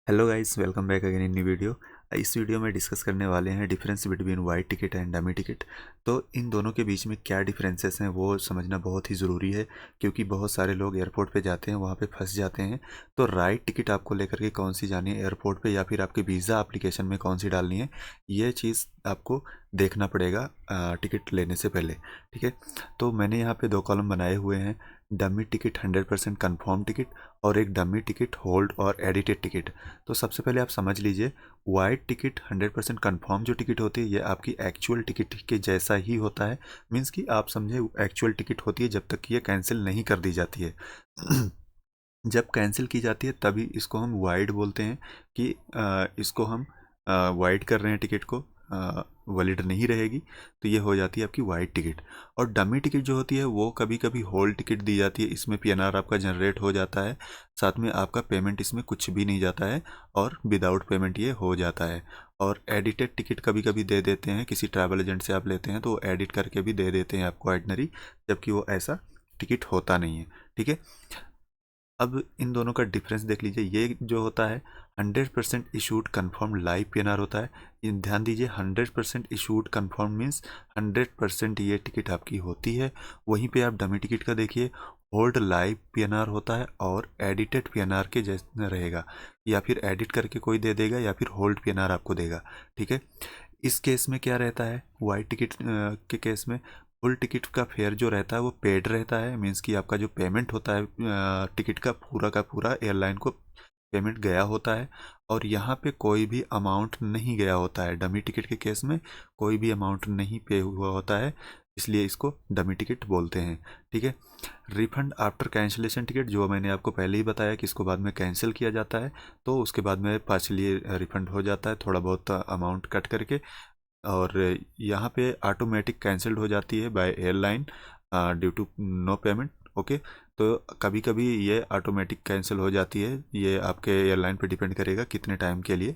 Hello guys, welcome back again in new video. इस video में discuss करने वाले हैं difference between white ticket and dummy ticket. तो इन दोनों के बीच में क्या डिफरेंसेस हैं वो समझना बहुत ही ज़रूरी है, क्योंकि बहुत सारे लोग एयरपोर्ट पे जाते हैं, वहाँ पे फंस जाते हैं। तो राइट टिकट आपको लेकर के कौन सी जानी है एयरपोर्ट पे, या फिर आपके वीज़ा एप्लीकेशन में कौन सी डालनी है, ये चीज़ आपको देखना पड़ेगा टिकट लेने से पहले। ठीक है, तो मैंने यहाँ पे दो कॉलम बनाए हुए हैं, डमी टिकट 100% कन्फर्म टिकट और एक डमी टिकट होल्ड और एडिटेड टिकट। तो सबसे पहले आप समझ लीजिए, वाइट टिकट 100% कन्फर्म जो टिकट होती है ये आपकी एक्चुअल टिकट के जैसा ही होता है। मीन्स कि आप समझे, एक्चुअल टिकट होती है जब तक कि ये कैंसिल नहीं कर दी जाती है। जब कैंसिल की जाती है तभी इसको हम वाइड बोलते हैं कि इसको हम वाइड कर रहे हैं, टिकट को वैलिड नहीं रहेगी, तो ये हो जाती है आपकी वाइट टिकट। और डमी टिकट जो होती है वो कभी कभी होल्ड टिकट दी जाती है, इसमें पीएनआर आपका जनरेट हो जाता है, साथ में आपका पेमेंट इसमें कुछ भी नहीं जाता है और विदाउट पेमेंट ये हो जाता है। और एडिटेड टिकट कभी कभी दे देते हैं, किसी ट्रैवल एजेंट से आप लेते हैं तो एडिट करके भी दे देते हैं आपको ऑर्डिनरी, जबकि वो ऐसा टिकट होता नहीं है। ठीक है, अब इन दोनों का डिफरेंस देख लीजिए। ये जो होता है 100% इशूड कन्फर्म लाइव पीएनआर होता है। ये ध्यान दीजिए, 100% इशूड कन्फर्म मीन्स 100% ये टिकट आपकी होती है। वहीं पे आप डमी टिकट का देखिए, होल्ड लाइव पीएनआर होता है और एडिटेड पीएनआर के जैसा रहेगा, या फिर एडिट करके कोई दे देगा या फिर होल्ड पीएनआर आपको देगा। ठीक है, इस केस में क्या रहता है, वाइट टिकट के केस में फुल टिकट का फेयर जो रहता है वो पेड रहता है। मीन्स कि आपका जो पेमेंट होता है टिकट का पूरा एयरलाइन को पेमेंट गया होता है, और यहाँ पे कोई भी अमाउंट नहीं गया होता है। डमी टिकट के केस में कोई भी अमाउंट नहीं पे हुआ होता है, इसलिए इसको डमी टिकट बोलते हैं। ठीक है, रिफंड आफ्टर कैंसिलेशन टिकट, जो मैंने आपको पहले ही बताया कि इसको बाद में कैंसिल किया जाता है, तो उसके बाद में पार्शली रिफंड हो जाता है, थोड़ा बहुत अमाउंट कट करके। और यहाँ पे ऑटोमेटिक कैंसिल्ड हो जाती है by airline due to no payment. Okay, तो कभी कभी ये ऑटोमेटिक कैंसिल हो जाती है, ये आपके एयरलाइन पे डिपेंड करेगा कितने टाइम के लिए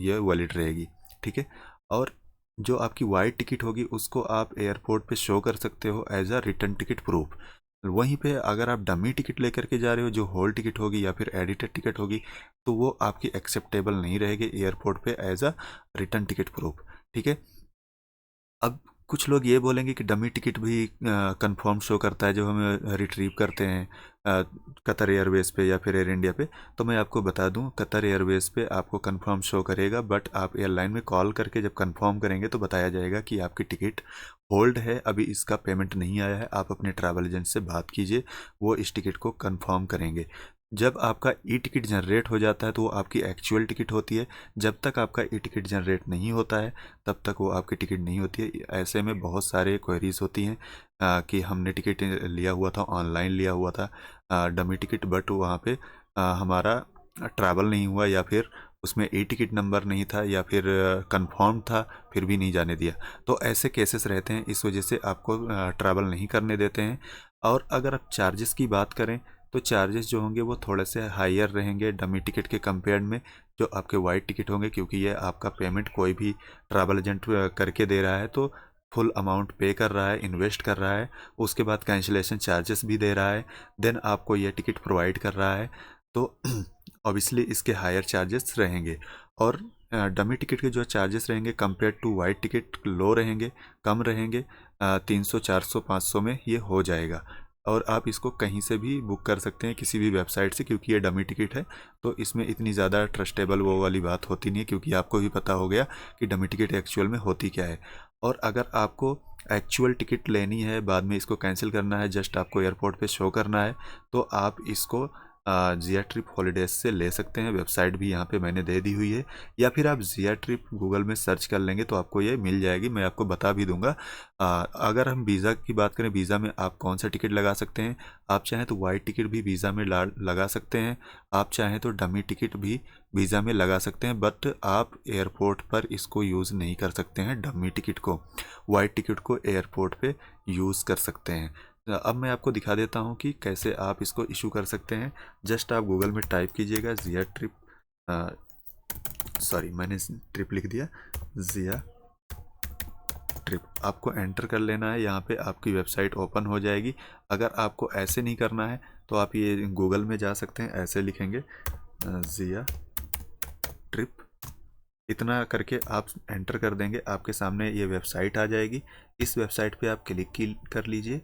ये वैलिड रहेगी। ठीक है, और जो आपकी वाइट टिकट होगी उसको आप एयरपोर्ट पे शो कर सकते हो as a return ticket proof. वहीं पे अगर आप डमी टिकट लेकर के जा रहे हो, जो होल टिकट होगी या फिर एडिटेड टिकट होगी, तो वो आपकी एक्सेप्टेबल नहीं रहेगी एयरपोर्ट पे as a return ticket proof. ठीक है, अब कुछ लोग ये बोलेंगे कि डमी टिकट भी कंफर्म शो करता है, जो हम रिट्रीव करते हैं कतर एयरवेज पे या फिर एयर इंडिया पे। तो मैं आपको बता दूं, कतर एयरवेज पे आपको कंफर्म शो करेगा, बट आप एयरलाइन में कॉल करके जब कंफर्म करेंगे तो बताया जाएगा कि आपकी टिकट होल्ड है, अभी इसका पेमेंट नहीं आया है, आप अपने ट्रैवल एजेंट से बात कीजिए, वो इस टिकट को कंफर्म करेंगे। जब आपका ई टिकट जनरेट हो जाता है तो वो आपकी एक्चुअल टिकट होती है। जब तक आपका ई टिकट जनरेट नहीं होता है तब तक वो आपकी टिकट नहीं होती है। ऐसे में बहुत सारे क्वेरीज होती हैं कि हमने टिकट लिया हुआ था, ऑनलाइन लिया हुआ था डमी टिकट, बट वहाँ पे हमारा ट्रैवल नहीं हुआ, या फिर उसमें ई टिकट नंबर नहीं था, या फिर कंफर्म था फिर भी नहीं जाने दिया। तो ऐसे केसेस रहते हैं, इस वजह से आपको ट्रैवल नहीं करने देते हैं। और अगर आप चार्जेस की बात करें तो चार्जेस जो होंगे वो थोड़े से हायर रहेंगे डमी टिकट के कंपेयर में, जो आपके वाइट टिकट होंगे, क्योंकि ये आपका पेमेंट कोई भी ट्रैवल एजेंट करके दे रहा है, तो फुल अमाउंट पे कर रहा है, इन्वेस्ट कर रहा है, उसके बाद कैंसिलेशन चार्जेस भी दे रहा है, देन आपको ये टिकट प्रोवाइड कर रहा है, तो ऑब्वियसली इसके हायर चार्जेस रहेंगे। और डमी टिकट के जो चार्जेस रहेंगे कंपेयर टू वाइट टिकट लो रहेंगे, कम रहेंगे, 300 400 500 में ये हो जाएगा। और आप इसको कहीं से भी बुक कर सकते हैं, किसी भी वेबसाइट से, क्योंकि ये डमी टिकट है, तो इसमें इतनी ज़्यादा ट्रस्टेबल वो वाली बात होती नहीं है, क्योंकि आपको भी पता हो गया कि डमी टिकट एक्चुअल में होती क्या है। और अगर आपको एक्चुअल टिकट लेनी है, बाद में इसको कैंसिल करना है, जस्ट आपको एयरपोर्ट पे शो करना है, तो आप इसको जिया ट्रिप हॉलीडेज से ले सकते हैं। वेबसाइट भी यहाँ पे मैंने दे दी हुई है, या फिर आप जिया ट्रिप गूगल में सर्च कर लेंगे तो आपको ये मिल जाएगी, मैं आपको बता भी दूंगा। अगर हम वीज़ा की बात करें, वीज़ा में आप कौन सा टिकट लगा सकते हैं, आप चाहें तो वाइट टिकट भी वीज़ा में लगा सकते हैं, आप चाहें तो डमी टिकट भी वीज़ा में लगा सकते हैं, बट आप एयरपोर्ट पर इसको यूज़ नहीं कर सकते हैं डमी टिकट को। वाइट टिकट को एयरपोर्ट पे यूज़ कर सकते हैं। अब मैं आपको दिखा देता हूँ कि कैसे आप इसको इशू कर सकते हैं। जस्ट आप गूगल में टाइप कीजिएगा जिया ट्रिप, सॉरी मैंने ट्रिप लिख दिया, जिया ट्रिप, आपको एंटर कर लेना है। यहाँ पे आपकी वेबसाइट ओपन हो जाएगी। अगर आपको ऐसे नहीं करना है तो आप ये गूगल में जा सकते हैं, ऐसे लिखेंगे जिया ट्रिप, इतना करके आप एंटर कर देंगे, आपके सामने ये वेबसाइट आ जाएगी। इस वेबसाइट पे आप क्लिक कर लीजिए।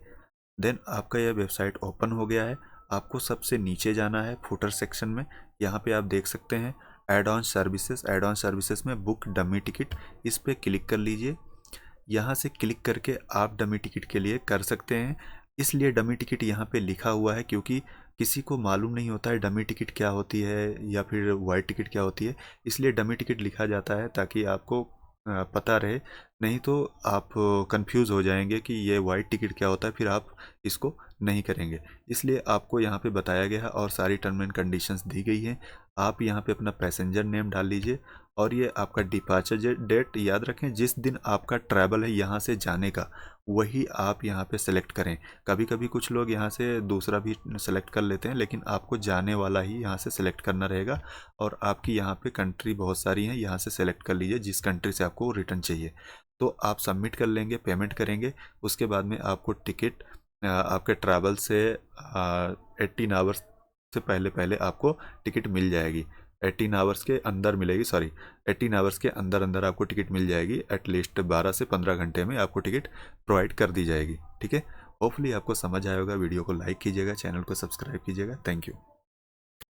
देन आपका यह वेबसाइट ओपन हो गया है। आपको सबसे नीचे जाना है फुटर सेक्शन में। यहाँ पे आप देख सकते हैं add on services. Add on services में बुक डमी टिकट, इस पर क्लिक कर लीजिए। यहाँ से क्लिक करके आप डमी टिकट के लिए कर सकते हैं। इसलिए डमी टिकट यहाँ पे लिखा हुआ है क्योंकि किसी को मालूम नहीं होता है डमी टिकट क्या होती है या फिर वाइट टिकट क्या होती है, इसलिए डमी टिकट लिखा जाता है ताकि आपको पता रहे। नहीं तो आप कंफ्यूज हो जाएंगे कि ये वाइट टिकट क्या होता है, फिर आप इसको नहीं करेंगे। इसलिए आपको यहाँ पे बताया गया है और सारी टर्म एंड कंडीशंस दी गई हैं। आप यहाँ पे अपना पैसेंजर नेम डाल लीजिए और ये आपका डिपार्चर डेट, याद रखें जिस दिन आपका ट्रैवल है यहाँ से जाने का, वही आप यहाँ पे सेलेक्ट करें। कभी कभी कुछ लोग यहाँ से दूसरा भी सेलेक्ट कर लेते हैं, लेकिन आपको जाने वाला ही यहाँ से सेलेक्ट करना रहेगा। और आपकी यहाँ पे कंट्री बहुत सारी हैं, यहाँ से सेलेक्ट कर लीजिए जिस कंट्री से आपको रिटर्न चाहिए। तो आप सबमिट कर लेंगे, पेमेंट करेंगे, उसके बाद में आपको टिकट आपके ट्रैवल से 18 आवर्स से पहले पहले आपको टिकट मिल जाएगी। 18 आवर्स के अंदर मिलेगी, सॉरी 18 आवर्स के अंदर अंदर आपको टिकट मिल जाएगी। एटलीस्ट 12 से 15 घंटे में आपको टिकट प्रोवाइड कर दी जाएगी। ठीक है, होपफुली आपको समझ आएगा। वीडियो को लाइक कीजिएगा, चैनल को सब्सक्राइब कीजिएगा। Thank you.